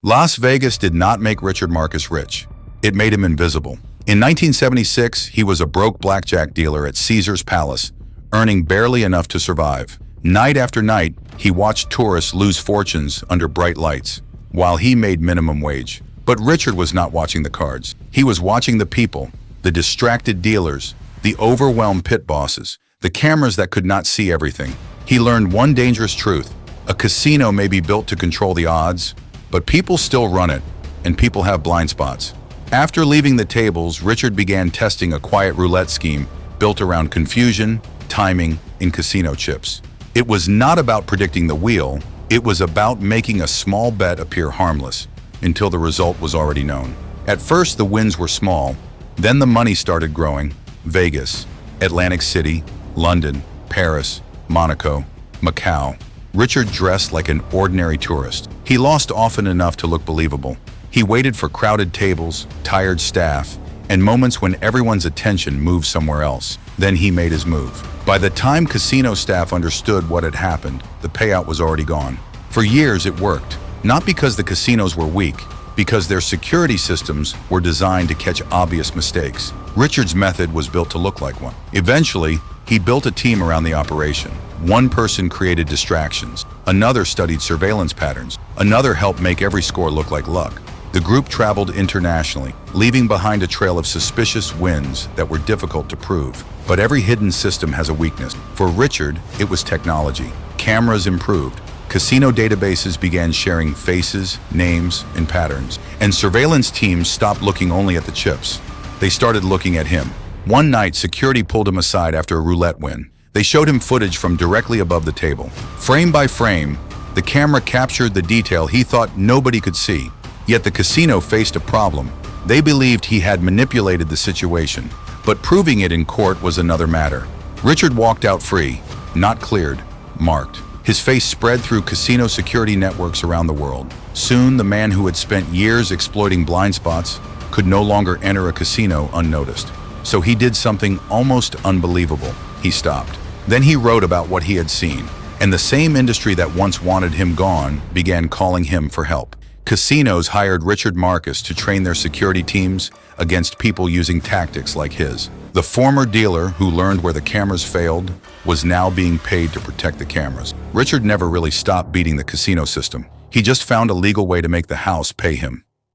Las Vegas did not make Richard Marcus rich. It made him invisible. In 1976, he was a broke blackjack dealer at Caesar's Palace, earning barely enough to survive. Night after night, he watched tourists lose fortunes under bright lights, while he made minimum wage. But Richard was not watching the cards. He was watching the people, the distracted dealers, the overwhelmed pit bosses, the cameras that could not see everything. He learned one dangerous truth. A casino may be built to control the odds, but people still run it, and people have blind spots. After leaving the tables, Richard began testing a quiet roulette scheme built around confusion, timing, and casino chips. It was not about predicting the wheel, it was about making a small bet appear harmless, until the result was already known. At first, the wins were small, then the money started growing. Vegas, Atlantic City, London, Paris, Monaco, Macau. Richard dressed like an ordinary tourist. He lost often enough to look believable. He waited for crowded tables, tired staff, and moments when everyone's attention moved somewhere else. Then he made his move. By the time casino staff understood what had happened, the payout was already gone. For years it worked, not because the casinos were weak, because their security systems were designed to catch obvious mistakes. Richard's method was built to look like one. Eventually, he built a team around the operation. One person created distractions, another studied surveillance patterns, another helped make every score look like luck. The group traveled internationally, leaving behind a trail of suspicious wins that were difficult to prove. But every hidden system has a weakness. For Richard, it was technology. Cameras improved. Casino databases began sharing faces, names, and patterns. And surveillance teams stopped looking only at the chips. They started looking at him. One night, security pulled him aside after a roulette win. They showed him footage from directly above the table. Frame by frame, the camera captured the detail he thought nobody could see. Yet the casino faced a problem. They believed he had manipulated the situation, but proving it in court was another matter. Richard walked out free, not cleared, marked. His face spread through casino security networks around the world. Soon, the man who had spent years exploiting blind spots could no longer enter a casino unnoticed. So he did something almost unbelievable. He stopped. Then he wrote about what he had seen, and the same industry that once wanted him gone began calling him for help. Casinos hired Richard Marcus to train their security teams against people using tactics like his. The former dealer who learned where the cameras failed was now being paid to protect the cameras. Richard never really stopped beating the casino system. He just found a legal way to make the house pay him.